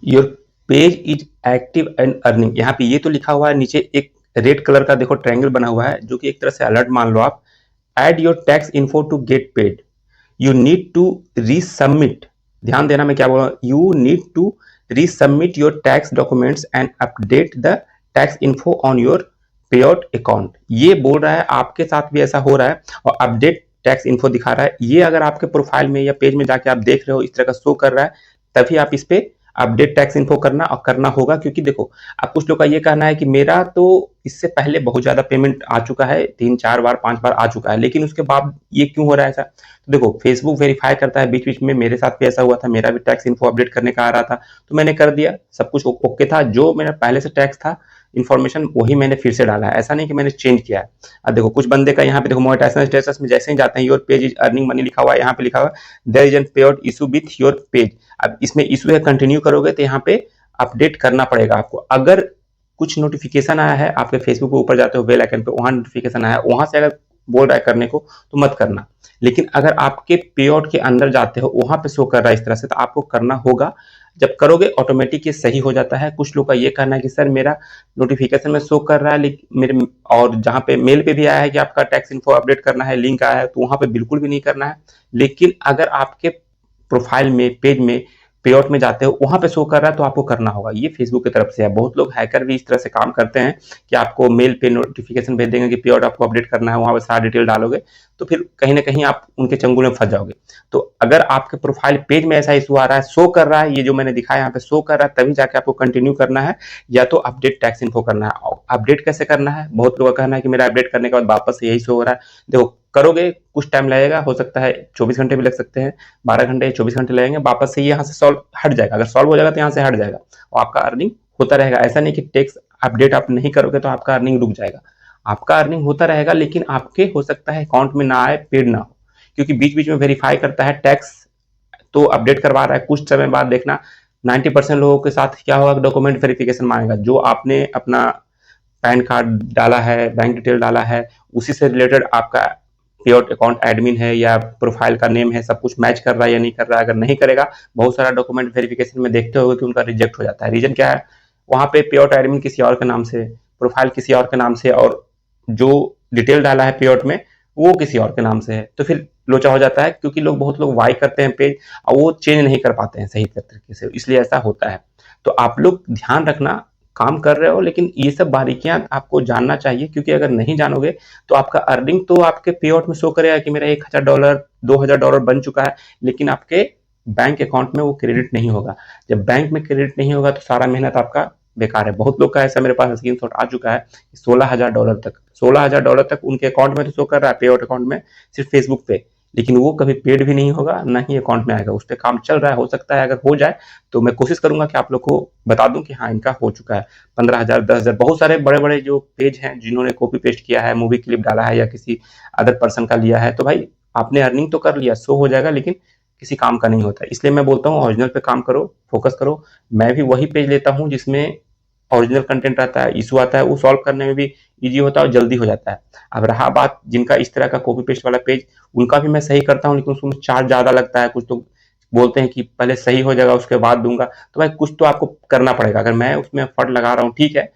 Your page is active and earning. यहाँ पे ये तो लिखा हुआ है, नीचे एक रेड कलर का देखो ट्रायंगल बना हुआ है, जो कि एक तरह से अलर्ट मान लो आप। Add your tax info to get paid, you need to resubmit. ध्यान देना मैं क्या बोल रहा हूँ, you need to resubmit your tax documents and update the tax info on your payout account. ये बोल रहा है आपके साथ भी ऐसा हो रहा है, और अपडेट टैक्स इन्फो दिखा रहा है। ये अगर आपके प्रोफाइल में या पेज में जाके आप देख रहे हो इस तरह का शो कर रहा है, तभी आप इस पे अपडेट टैक्स इन्फो करना और करना होगा। क्योंकि देखो, अब कुछ लोग का ये कहना है कि मेरा तो इससे पहले बहुत ज्यादा पेमेंट आ चुका है, 3-4 बार 5 बार आ चुका है, लेकिन उसके बाद ये क्यों हो रहा है ऐसा। तो देखो, फेसबुक वेरीफाई करता है, बीच बीच में मेरे साथ भी ऐसा हुआ था, मेरा भी टैक्स इन्फो अपडेट करने का आ रहा था, तो मैंने कर दिया, सब कुछ ओके था। जो मेरा पहले से टैक्स था इन्फॉर्मेशन, वही मैंने फिर से डाला है, ऐसा नहीं कि मैंने चेंज किया है। अब देखो, कुछ बंदे का यहाँ पे देखो, मोनेटाइजेशन स्टेटस में जैसे ही जाते हैं, your page is earning money लिखा हुआ है, यहाँ पे लिखा हुआ है देयर इज एन पे out issue with your page. अब इसमें इशू है, कंटिन्यू करोगे तो यहाँ पे अपडेट करना पड़ेगा आपको। अगर कुछ नोटिफिकेशन आया है आपके फेसबुक के ऊपर जाते हो बेल आइकन पे, वहां नोटिफिकेशन आया है, वहां से अगर बोल रहा है करने को तो मत करना। लेकिन अगर आपके पे आउट के अंदर जाते हो, वहां पे शो कर रहा है इस तरह से, तो आपको करना होगा। जब करोगे ऑटोमेटिक ये सही हो जाता है। कुछ लोग का ये कहना है कि सर मेरा नोटिफिकेशन में शो कर रहा है, लेकिन मेरे और जहाँ पे मेल पे भी आया है कि आपका टैक्स इन्फो अपडेट करना है, लिंक आया है, तो वहां पे बिल्कुल भी नहीं करना है। लेकिन अगर आपके प्रोफाइल में, पेज में, पे आउट में जाते हो, वहां पे शो कर रहा है, तो आपको करना होगा। ये फेसबुक की तरफ से है। बहुत लोग हैकर भी इस तरह से काम करते हैं कि आपको मेल पे नोटिफिकेशन भेज देंगे कि पे आउट आपको अपडेट करना है, वहां पे सारा डिटेल डालोगे, तो फिर कहीं ना कहीं आप उनके चंगुल में फंस जाओगे। तो अगर आपके प्रोफाइल पेज में ऐसा इशू आ रहा है, शो कर रहा है, ये जो मैंने दिखाया यहाँ पे शो कर रहा है, तभी जाके आपको कंटिन्यू करना है, या तो अपडेट टैक्स इन्फो करना है। अपडेट कैसे करना है, बहुत लोगों का कहना है कि मेरा अपडेट करने के बाद वापस यही शो हो रहा है। देखो, करोगे कुछ टाइम लगेगा, हो सकता है 24 घंटे भी लग सकते हैं, 12 घंटे 24 घंटे लगेंगे, वापस से यहाँ से सॉल्व हट जाएगा। अगर सॉल्व हो जाएगा तो यहाँ से हट जाएगा और आपका अर्निंग होता रहेगा। ऐसा नहीं कि टैक्स अपडेट आप नहीं करोगे तो आपका अर्निंग रुक जाएगा। आपका अर्निंग होता रहेगा, लेकिन आपके हो सकता है अकाउंट में ना आए, पेड ना हो, क्योंकि बीच बीच में वेरीफाई करता है। टैक्स तो अपडेट करवा रहा है, कुछ समय बाद देखना 90% लोगों के साथ क्या होगा, डॉक्यूमेंट वेरिफिकेशन मांगेगा। जो आपने अपना पैन कार्ड डाला है, बैंक डिटेल डाला है, उसी से रिलेटेड आपका पे आउट अकाउंट एडमिन है या प्रोफाइल का नेम है, सब कुछ मैच कर रहा है या नहीं कर रहा है। अगर नहीं करेगा, बहुत सारा डॉक्यूमेंट वेरिफिकेशन में देखते होगे कि उनका रिजेक्ट हो जाता है। रीजन क्या है, वहां पे पे आउट एडमिन किसी और के नाम से, प्रोफाइल किसी और के नाम से, और जो डिटेल डाला है पे आउट में वो किसी और के नाम से है, तो फिर लोचा हो जाता है। क्योंकि लोग, बहुत लोग वाई करते हैं पेज और वो चेंज नहीं कर पाते हैं सही तरीके से, इसलिए ऐसा होता है। तो आप लोग ध्यान रखना, काम कर रहे हो, लेकिन ये सब बारीकियां आपको जानना चाहिए। क्योंकि अगर नहीं जानोगे तो आपका अर्निंग तो आपके पे आउट में शो करेगा कि मेरा $1000 $2000 बन चुका है, लेकिन आपके बैंक अकाउंट में वो क्रेडिट नहीं होगा। जब बैंक में क्रेडिट नहीं होगा तो सारा मेहनत आपका बेकार है। बहुत लोग का ऐसा मेरे पास स्क्रीनशॉट आ चुका है, $16,000 तक उनके अकाउंट में तो शो कर रहा है, पे आउट अकाउंट में, सिर्फ फेसबुक पे, लेकिन वो कभी पेड भी नहीं होगा, ना ही अकाउंट में आएगा। उस पर काम चल रहा है, हो सकता है अगर हो जाए तो मैं कोशिश करूंगा कि आप लोग को बता दूं कि हाँ इनका हो चुका है। 15,000 10,000, बहुत सारे बड़े बड़े जो पेज हैं जिन्होंने कॉपी पेस्ट किया है, मूवी क्लिप डाला है या किसी अदर पर्सन का लिया है, तो भाई आपने अर्निंग तो कर लिया, शो हो जाएगा, लेकिन किसी काम का नहीं होता। इसलिए मैं बोलता हूँ ओरिजिनल पे काम करो, फोकस करो। मैं भी वही पेज लेता हूँ जिसमें ओरिजिनल कंटेंट रहता है, इशू आता है वो सॉल्व करने में भी इजी होता है और जल्दी हो जाता है। अब रहा बात जिनका इस तरह का कॉपी पेस्ट वाला पेज, उनका भी मैं सही करता हूँ, लेकिन उसमें चार्ज ज़्यादा लगता है। कुछ तो बोलते हैं कि पहले सही हो जाएगा उसके बाद दूंगा, तो भाई कुछ तो आपको करना पड़ेगा। अगर मैं उसमें एफर्ट लगा रहा हूँ, ठीक है,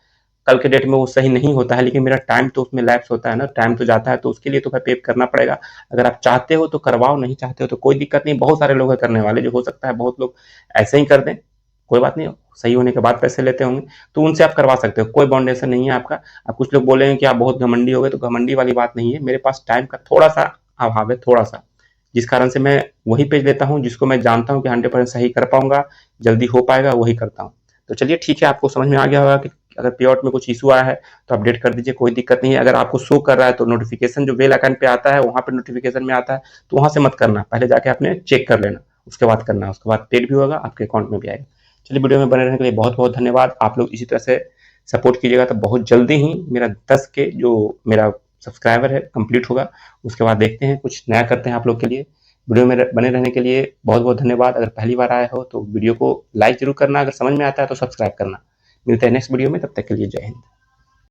कल के डेट में वो सही नहीं होता है, लेकिन मेरा टाइम तो उसमें लैप्स होता है ना, टाइम तो जाता है, तो उसके लिए तो भाई पे करना पड़ेगा। अगर आप चाहते हो तो करवाओ, नहीं चाहते हो तो कोई दिक्कत नहीं। बहुत सारे लोग हैं करने वाले, जो हो सकता है बहुत लोग ऐसे ही कर दें, कोई बात नहीं, सही होने के बाद पैसे लेते होंगे, तो उनसे आप करवा सकते हो, कोई बाउंडेशन नहीं है आपका। अब कुछ लोग बोलेंगे कि आप बहुत घमंडी हो गए, तो घमंडी वाली बात नहीं है। मेरे पास टाइम का थोड़ा सा अभाव है, थोड़ा सा, जिस कारण से मैं वही पेज लेता हूँ जिसको मैं जानता हूँ कि 100% सही कर पाऊंगा, जल्दी हो पाएगा, वही करता हूँ। तो चलिए ठीक है, आपको समझ में आ गया होगा कि अगर पे आउट में कुछ इशू आया है तो अपडेट कर दीजिए, कोई दिक्कत नहीं है। अगर आपको शो कर रहा है तो नोटिफिकेशन जो बेल आइकन पे आता है, वहां पे नोटिफिकेशन में आता है, तो वहां से मत करना, पहले जाके आपने चेक कर लेना, उसके बाद करना, उसके बाद पेड भी होगा, आपके अकाउंट में भी आएगा। चलिए, वीडियो में बने रहने के लिए बहुत बहुत धन्यवाद। आप लोग इसी तरह से सपोर्ट कीजिएगा, तो बहुत जल्दी ही मेरा 10 के जो मेरा सब्सक्राइबर है कंप्लीट होगा। उसके बाद देखते हैं कुछ नया करते हैं आप लोग के लिए। वीडियो में बने रहने के लिए बहुत बहुत धन्यवाद। अगर पहली बार आए हो तो वीडियो को लाइक जरूर करना, अगर समझ में आता है तो सब्सक्राइब करना। मिलते हैं नेक्स्ट वीडियो में, तब तक के लिए जय हिंद।